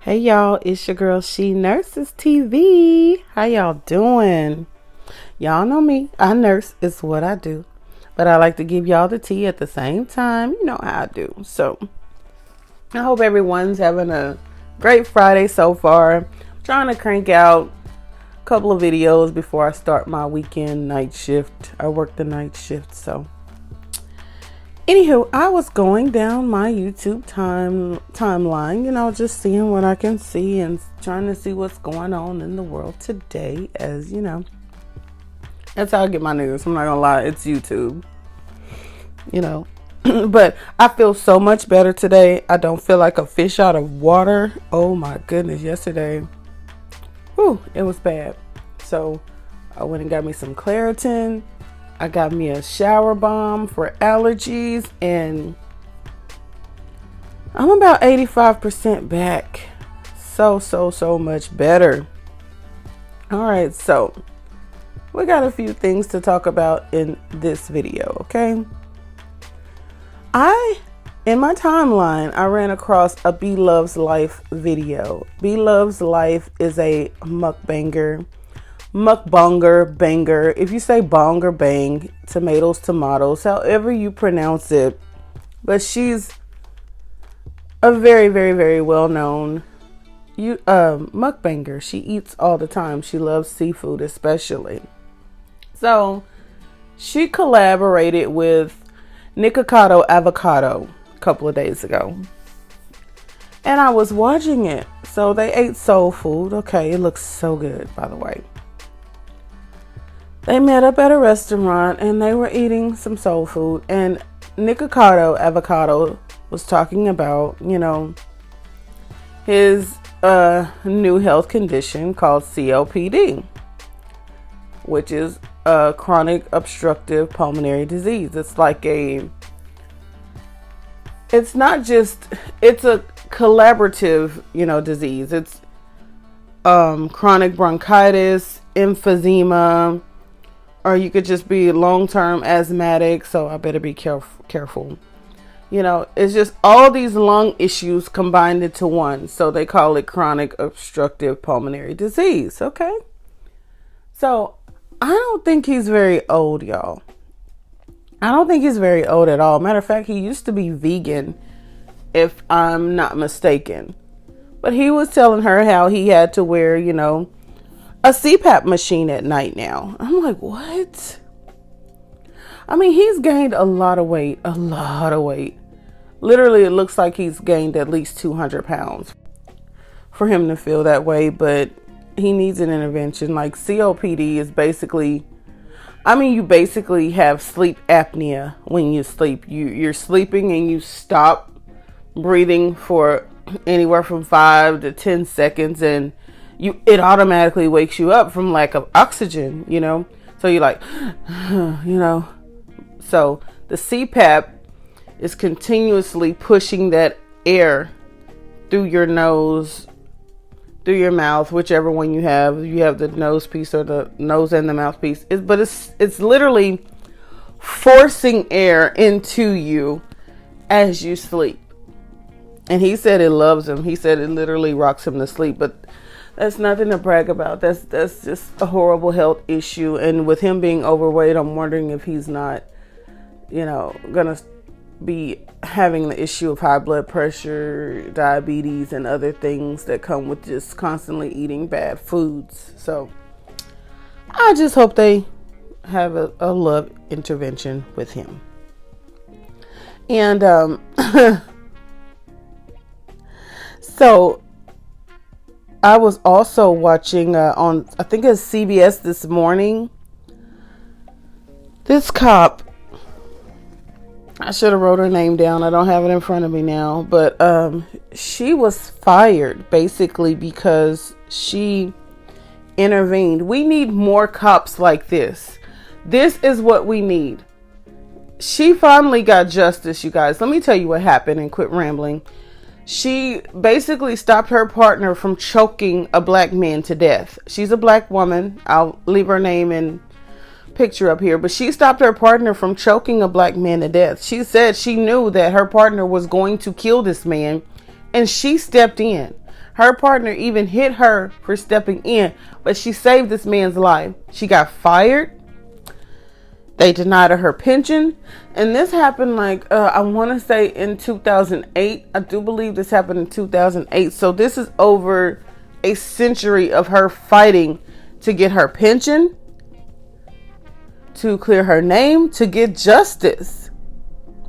Hey y'all, it's your girl shenursestv. How y'all doing? Y'all know me. I nurse. It's what I do. But I like to give y'all the tea at the same time. You know how I do. So I hope everyone's having a great Friday so far. I'm trying to crank out a couple of videos before I start my weekend night shift. I work the night shift, so anywho, I was going down my YouTube timeline, just seeing what I can see and trying to see what's going on in the world today. As you know, that's how I get my news. I'm not gonna lie, it's YouTube. But I feel so much better today. I don't feel like a fish out of water. Oh my goodness, yesterday, it was bad. So I went and got me some Claritin. I got me a shower balm for allergies, and I'm about 85% back. So much better. All right, so we got a few things to talk about in this video, okay? In my timeline, I ran across a Bloveslife video. Bloveslife is a mukbanger. If you say bong or bang, tomatoes, however you pronounce it. But she's a very, very, very well-known mukbanger. She eats all the time. She loves seafood especially. So she collaborated with Nikocado Avocado a couple of days ago. And I was watching it. So they ate soul food. Okay, it looks so good, by the way. They met up at a restaurant and they were eating some soul food. And Nikocado Avocado was talking about, his new health condition called COPD, which is a chronic obstructive pulmonary disease. It's a collaborative, disease. It's chronic bronchitis, emphysema, or you could just be long-term asthmatic, so I better be careful. It's just all these lung issues combined into one. So they call it chronic obstructive pulmonary disease, okay? So I don't think he's very old, y'all. I don't think he's very old at all. Matter of fact, he used to be vegan, if I'm not mistaken. But he was telling her how he had to wear, a CPAP machine at night now. I'm like, what? I mean, he's gained a lot of weight. Literally, it looks like he's gained at least 200 pounds for him to feel that way, but he needs an intervention. Like COPD is basically, you basically have sleep apnea when you sleep. You're sleeping and you stop breathing for anywhere from 5 to 10 seconds, and it automatically wakes you up from lack of oxygen, so you're like, so the CPAP is continuously pushing that air through your nose, through your mouth, whichever one you have the nose piece or the nose and the mouth piece, but it's literally forcing air into you as you sleep. And he said it loves him. He said it literally rocks him to sleep, but that's nothing to brag about. That's just a horrible health issue. And with him being overweight, I'm wondering if he's not, gonna be having the issue of high blood pressure, diabetes, and other things that come with just constantly eating bad foods. So I just hope they have a love intervention with him. And so I was also watching on, I think it's CBS This Morning. This cop, I should have wrote her name down. I don't have it in front of me now, but she was fired basically because she intervened. We need more cops like this. This is what we need. She finally got justice, you guys. Let me tell you what happened and quit rambling. She basically stopped her partner from choking a black man to death. She's a black woman. I'll leave her name and picture up here, but she stopped her partner from choking a black man to death. She said she knew that her partner was going to kill this man, and she stepped in. Her partner even hit her for stepping in, but she saved this man's life. She got fired. They denied her pension. And this happened I want to say in 2008. I do believe this happened in 2008. So this is over a century of her fighting to get her pension, to clear her name, to get justice.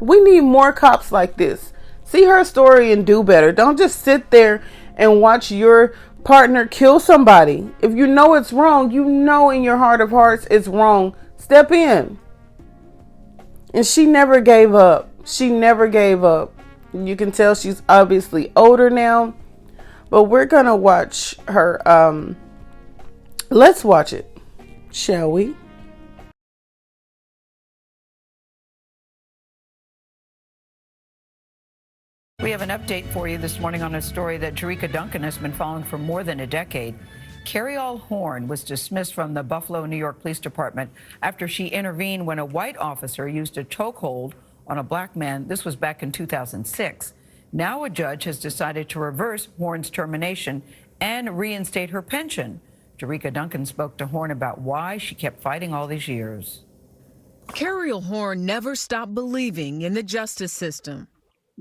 We need more cops like this. See her story and do better. Don't just sit there and watch your partner kill somebody. If you know it's wrong, you know in your heart of hearts it's wrong. Step in. And she never gave up. She never gave up. You can tell she's obviously older now. But we're going to watch her. Let's watch it, shall we? We have an update for you this morning on a story that Jerika Duncan has been following for more than a decade. Cariol Horne was dismissed from the Buffalo, New York Police Department after she intervened when a white officer used a chokehold on a black man. This was back in 2006. Now a judge has decided to reverse Horne's termination and reinstate her pension. Jerika Duncan spoke to Horne about why she kept fighting all these years. Cariol Horne never stopped believing in the justice system.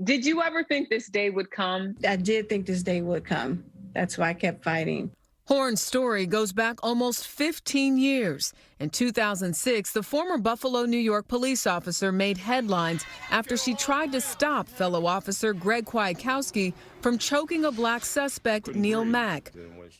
Did you ever think this day would come? I did think this day would come. That's why I kept fighting. Horne's story goes back almost 15 years. In 2006, the former Buffalo, New York police officer made headlines after she tried to stop fellow officer Greg Kwiatkowski from choking a black suspect, Neil Mack.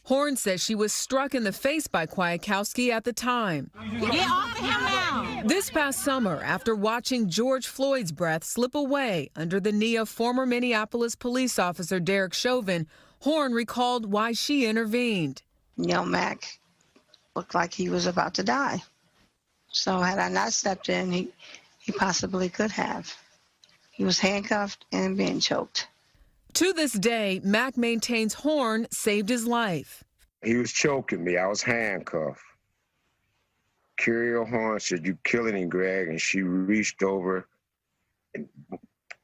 Horne says she was struck in the face by Kwiatkowski at the time. Get off of him now! This past summer, after watching George Floyd's breath slip away under the knee of former Minneapolis police officer Derek Chauvin, Horne recalled why she intervened. Neil Mack looked like he was about to die. So had I not stepped in, he possibly could have. He was handcuffed and being choked. To this day, Mack maintains Horne saved his life. He was choking me. I was handcuffed. Cariol Horne said, "You killing him, Greg," and she reached over and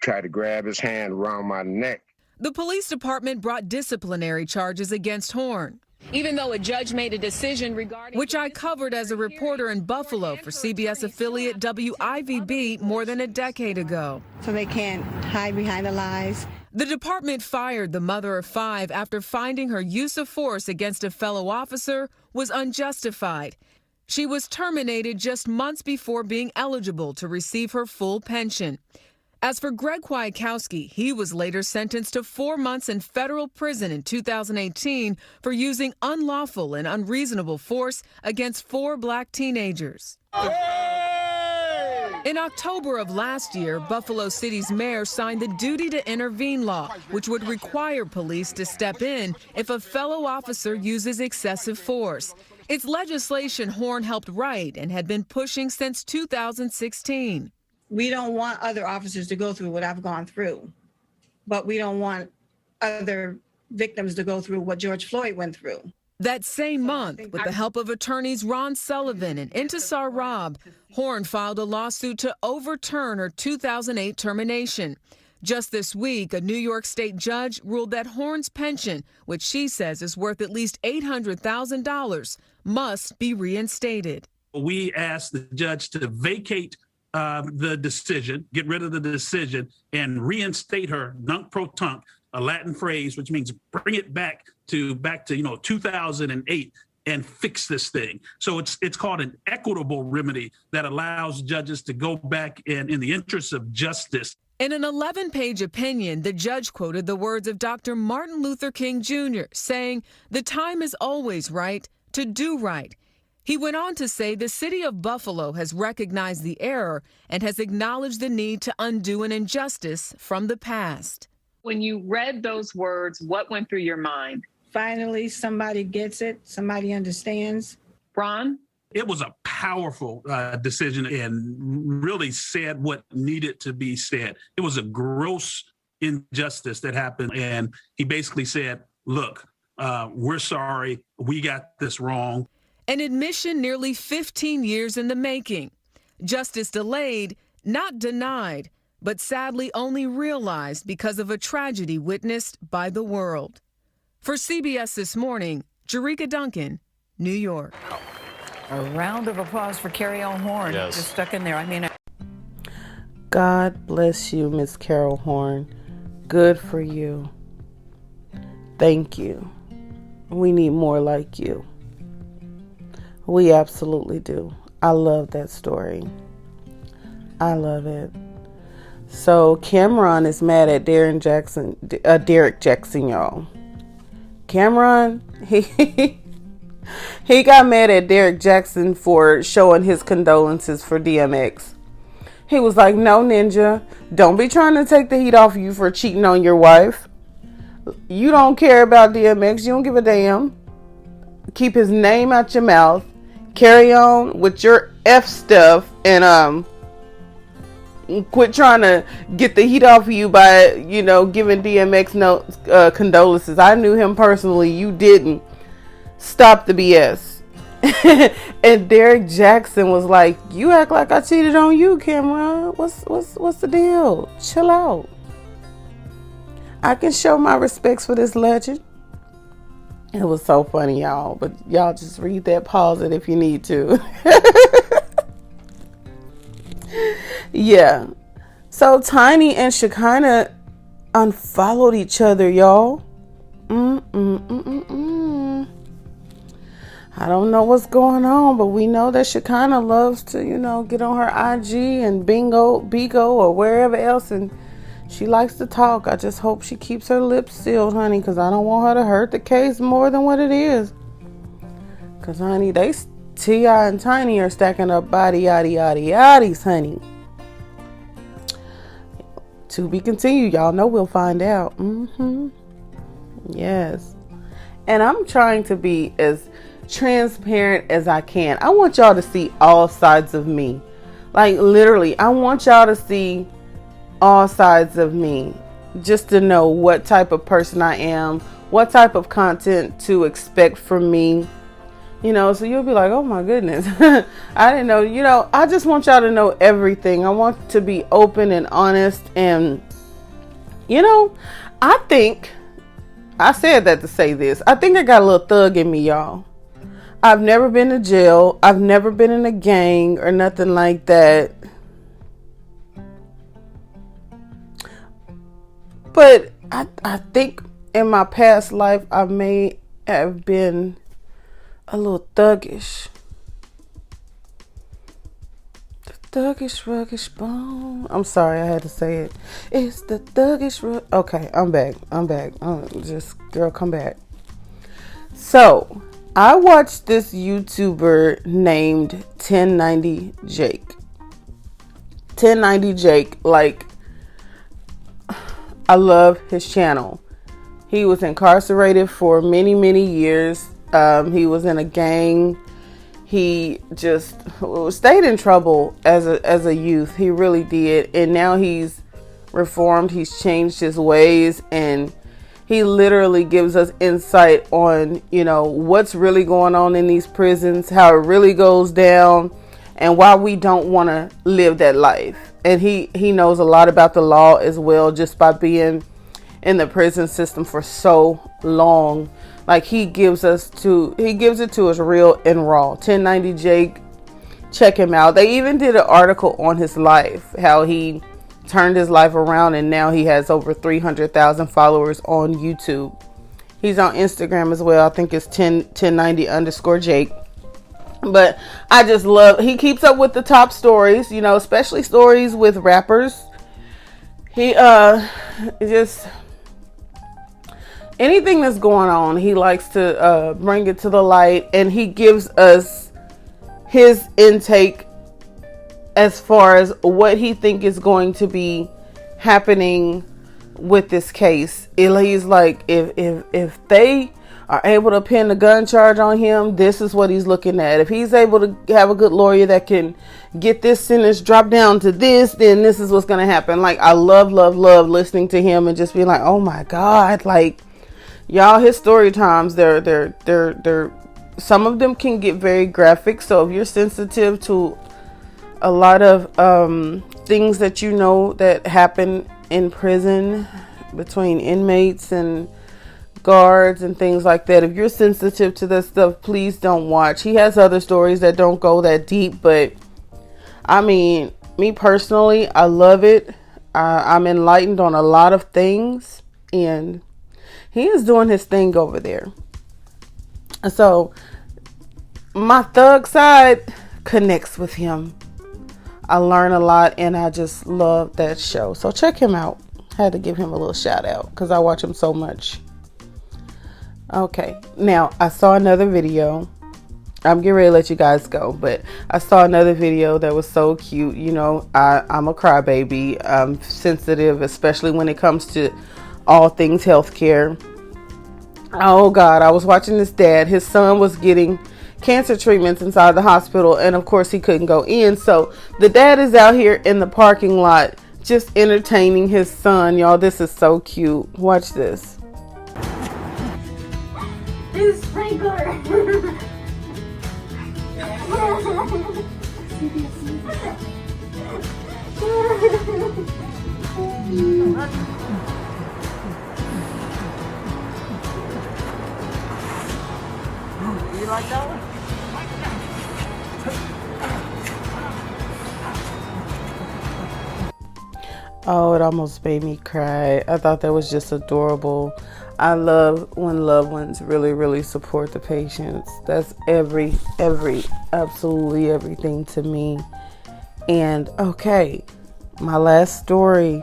tried to grab his hand around my neck. The police department brought disciplinary charges against Horne, Even though a judge made a decision regarding... which I covered as a reporter in Buffalo for CBS affiliate WIVB more than a decade ago. So they can't hide behind the lies. The department fired the mother of 5 after finding her use of force against a fellow officer was unjustified. She was terminated just months before being eligible to receive her full pension. As for Greg Kwiatkowski, he was later sentenced to 4 months in federal prison in 2018 for using unlawful and unreasonable force against 4 black teenagers. In October of last year, Buffalo City's mayor signed the Duty to Intervene law, which would require police to step in if a fellow officer uses excessive force. It's legislation Horne helped write and had been pushing since 2016. We don't want other officers to go through what I've gone through, but we don't want other victims to go through what George Floyd went through. That same month, with the help of attorneys Ron Sullivan and Intisar Robb, Horne filed a lawsuit to overturn her 2008 termination. Just this week, a New York State judge ruled that Horne's pension, which she says is worth at least $800,000, must be reinstated. We asked the judge to vacate the decision, get rid of the decision, and reinstate her nunc pro tunc, a Latin phrase which means bring it back to 2008 and fix this thing. So it's called an equitable remedy that allows judges to go back and in the interest of justice. In an 11-page opinion, the judge quoted the words of Dr. Martin Luther King Jr., saying, "The time is always right to do right." He went on to say the city of Buffalo has recognized the error and has acknowledged the need to undo an injustice from the past. When you read those words, what went through your mind? Finally, somebody gets it. Somebody understands. Ron? It was a powerful decision and really said what needed to be said. It was a gross injustice that happened. And he basically said, look, we're sorry. We got this wrong. An admission nearly 15 years in the making. Justice delayed, not denied, but sadly only realized because of a tragedy witnessed by the world. For CBS This Morning, Jerika Duncan, New York. A round of applause for Cariol Horne. Yes. Just stuck in there. I mean, God bless you, Miss Cariol Horne. Good for you. Thank you. We need more like you. We absolutely do. I love that story. I love it. So Camron is mad at Derek Jackson, y'all. Camron, he got mad at Derek Jackson for showing his condolences for DMX. He was like, no, Ninja, don't be trying to take the heat off you for cheating on your wife. You don't care about DMX. You don't give a damn. Keep his name out your mouth. Carry on with your F stuff and quit trying to get the heat off of you by, giving DMX no condolences. I knew him personally. You didn't. Stop the BS. And Derek Jackson was like, you act like I cheated on you, Camron. What's the deal? Chill out. I can show my respects for this legend. It was so funny, y'all. But y'all just read that, pause it if you need to. Yeah. So Tiny and Shekinah unfollowed each other, y'all. I don't know what's going on, but we know that Shekinah loves to, get on her IG and Bigo or wherever else, and she likes to talk. I just hope she keeps her lips sealed, honey, because I don't want her to hurt the case more than what it is. Because, honey, T.I. and Tiny are stacking up body, yaddy, yaddy, yaddies, honey. To be continued. Y'all know we'll find out. Yes. And I'm trying to be as transparent as I can. I want y'all to see all sides of me. Like, literally, I want y'all to see all sides of me, just to know what type of person I am, what type of content to expect from me, so you'll be like, oh my goodness, I didn't know, I just want y'all to know everything. I want to be open and honest, and I think I said that to say this. I think I got a little thug in me, y'all. I've never been to jail. I've never been in a gang or nothing like that. But I think in my past life, I may have been a little thuggish. The thuggish, ruggish bone. I'm sorry, I had to say it. It's the thuggish, okay, I'm back. Just, girl, come back. So, I watched this YouTuber named 1090 Jake. 1090 Jake, like, I love his channel. He was incarcerated for many, many years. He was in a gang. He just stayed in trouble as a youth. He really did. And now he's reformed. He's changed his ways, and he literally gives us insight on, what's really going on in these prisons, how it really goes down, and why we don't want to live that life. And he knows a lot about the law as well, just by being in the prison system for so long. Like, he gives it to us real and raw. 1090 Jake, check him out. They even did an article on his life, how he turned his life around, and now he has over 300,000 followers on YouTube. He's on Instagram as well. I think it's 1090_Jake. But I just love, he keeps up with the top stories, especially stories with rappers. He just, anything that's going on, he likes to bring it to the light, and he gives us his intake as far as what he think is going to be happening with this case. He's like, if they are able to pin the gun charge on him, this is what he's looking at. If he's able to have a good lawyer that can get this sentence dropped down to this, then this is what's going to happen. Like, I love listening to him and just being like, oh my God, like, y'all, his story times, they're some of them can get very graphic. So if you're sensitive to a lot of things that that happen in prison between inmates and guards and things like that. If you're sensitive to this stuff, please don't watch. He has other stories that don't go that deep, but I mean, me personally, I love it. I'm enlightened on a lot of things, and he is doing his thing over there. So my thug side connects with him. I learn a lot, and I just love that show. So check him out. Had to give him a little shout out because I watch him so much. Okay, now I saw another video. I'm getting ready to let you guys go, but I saw another video that was so cute. You know, I'm a crybaby. I'm sensitive, especially when it comes to all things healthcare. Oh God, I was watching this dad. His son was getting cancer treatments inside the hospital, and of course he couldn't go in. So the dad is out here in the parking lot just entertaining his son. Y'all, this is so cute. Watch this. This is sprinkler. You like that one? Oh, it almost made me cry. I thought that was just adorable. I love when loved ones really support the patients. That's absolutely everything to me. And okay, my last story.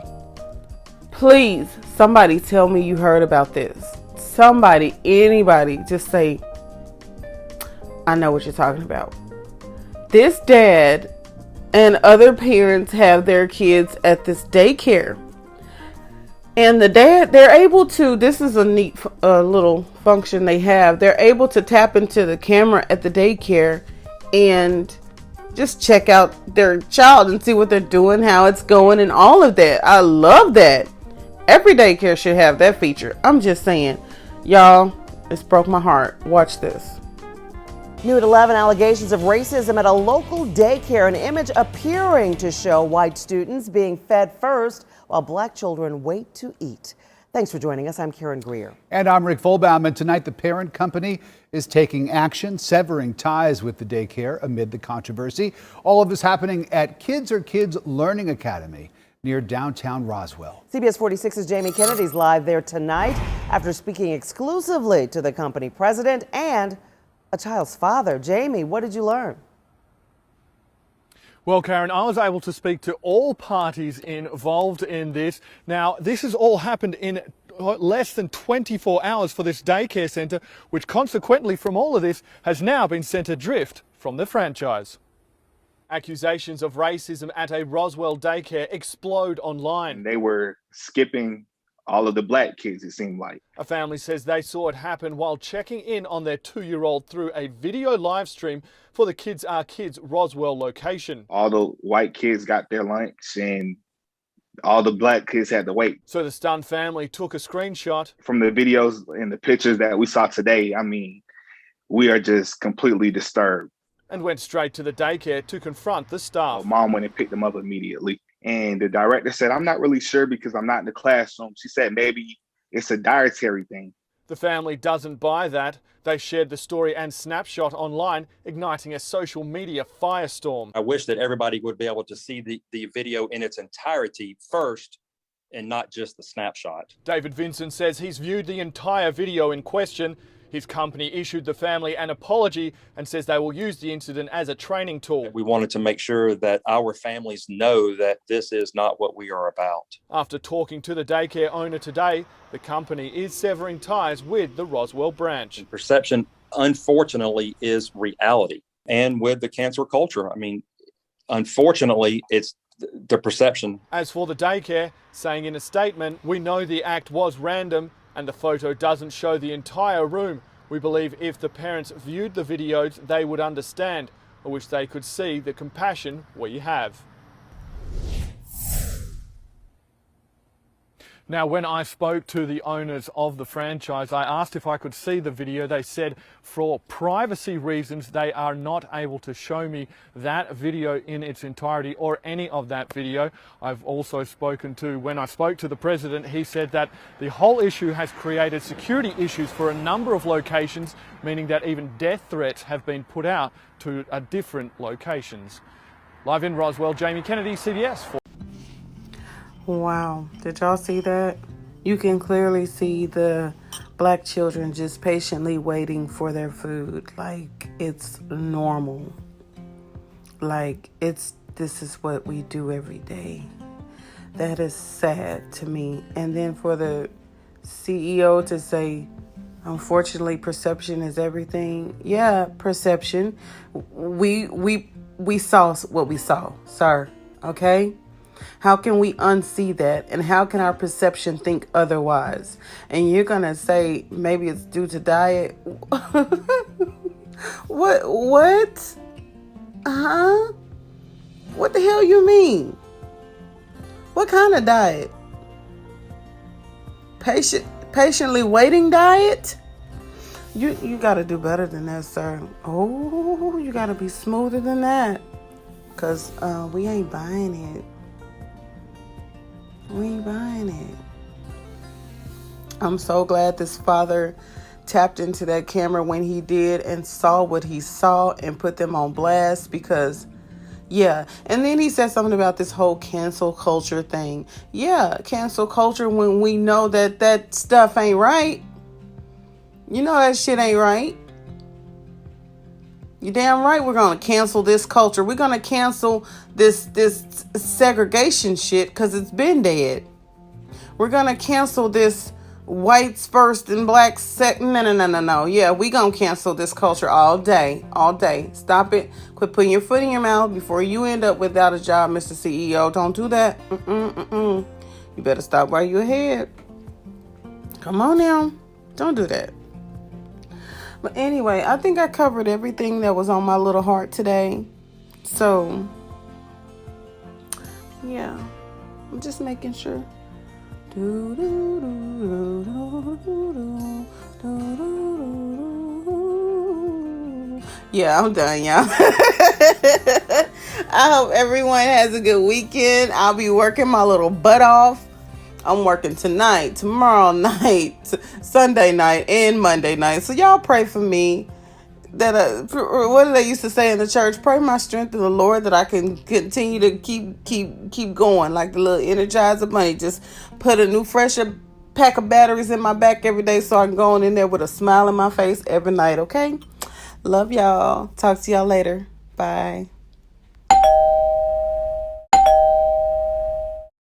Please, somebody tell me you heard about this. Somebody, anybody, just say, I know what you're talking about. This dad and other parents have their kids at this daycare. And the dad, they're able to, this is a neat little function they have. They're able to tap into the camera at the daycare and just check out their child and see what they're doing, how it's going, and all of that. I love that. Every daycare should have that feature. I'm just saying. Y'all, it's broke my heart. Watch this. New at 11, allegations of racism at a local daycare. An image appearing to show white students being fed first while black children wait to eat. Thanks for joining us. I'm Karen Greer. And I'm Rick Volbaum. And tonight, the parent company is taking action, severing ties with the daycare amid the controversy. All of this happening at Kids Are Kids Learning Academy near downtown Roswell. CBS 46's Jamie Kennedy's live there tonight after speaking exclusively to the company president and a child's father. Jamie, what did you learn? Well, Karen, I was able to speak to all parties involved in this. Now, this has all happened in less than 24 hours for this daycare centre, which consequently from all of this has now been sent adrift from the franchise. Accusations of racism at a Roswell daycare explode online. They were skipping all of the black kids, it seemed like. A family says they saw it happen while checking in on their 2-year-old through a video live stream for the Kids Are Kids Roswell location. All the white kids got their lunch and all the black kids had to wait. So the stunned family took a screenshot. From the videos and the pictures that we saw today, I mean, we are just completely disturbed. And went straight to the daycare to confront the staff. Mom went and picked them up immediately. And the director said, I'm not really sure because I'm not in the classroom. She said maybe it's a dietary thing. The family doesn't buy that. They shared the story and snapshot online, igniting a social media firestorm. I wish that everybody would be able to see the video in its entirety first and not just the snapshot. David Vincent says he's viewed the entire video in question. His company issued the family an apology and says they will use the incident as a training tool. We wanted to make sure that our families know that this is not what we are about. After talking to the daycare owner today, the company is severing ties with the Roswell branch. Perception, unfortunately, is reality. And with the cancel culture, I mean, unfortunately, it's the perception. As for the daycare, saying in a statement, we know the act was random and the photo doesn't show the entire room. We believe if the parents viewed the videos, they would understand. I wish they could see the compassion we have. Now, when I spoke to the owners of the franchise, I asked if I could see the video. They said for privacy reasons, they are not able to show me that video in its entirety or any of that video. I've also when I spoke to the president, he said that the whole issue has created security issues for a number of locations, meaning that even death threats have been put out to different locations. Live in Roswell, Jamie Kennedy, CBS. Wow, did y'all see that? You can clearly see the black children just patiently waiting for their food. Like, it's normal. Like, this is what we do every day. That is sad to me. And then for the CEO to say, unfortunately, perception is everything. Yeah, perception. We saw what we saw, sir. Okay? How can we unsee that? And how can our perception think otherwise? And you're going to say maybe it's due to diet? What? Huh? What the hell you mean? What kind of diet? Patiently waiting diet? You got to do better than that, sir. Oh, you got to be smoother than that. Because we ain't buying it. We ain't buying it. I'm so glad this father tapped into that camera when he did and saw what he saw and put them on blast because, yeah. And then he said something about this whole cancel culture thing. Yeah, cancel culture when we know that stuff ain't right. You know that shit ain't right. You damn right we're going to cancel this culture. We're going to cancel this segregation shit because it's been dead. We're going to cancel this whites first and blacks second. No. Yeah, we going to cancel this culture all day. All day. Stop it. Quit putting your foot in your mouth before you end up without a job, Mr. CEO. Don't do that. You better stop while you're ahead. Come on now. Don't do that. But anyway, I think I covered everything that was on my little heart today. So, yeah, I'm just making sure. Yeah, I'm done, y'all. I hope everyone has a good weekend. I'll be working my little butt off. I'm working tonight, tomorrow night, Sunday night, and Monday night. So y'all pray for me. That what did they used to say in the church? Pray my strength in the Lord that I can continue to keep going like the little Energizer bunny. Just put a new fresher pack of batteries in my back every day so I can go on in there with a smile on my face every night. Okay, love y'all. Talk to y'all later. Bye.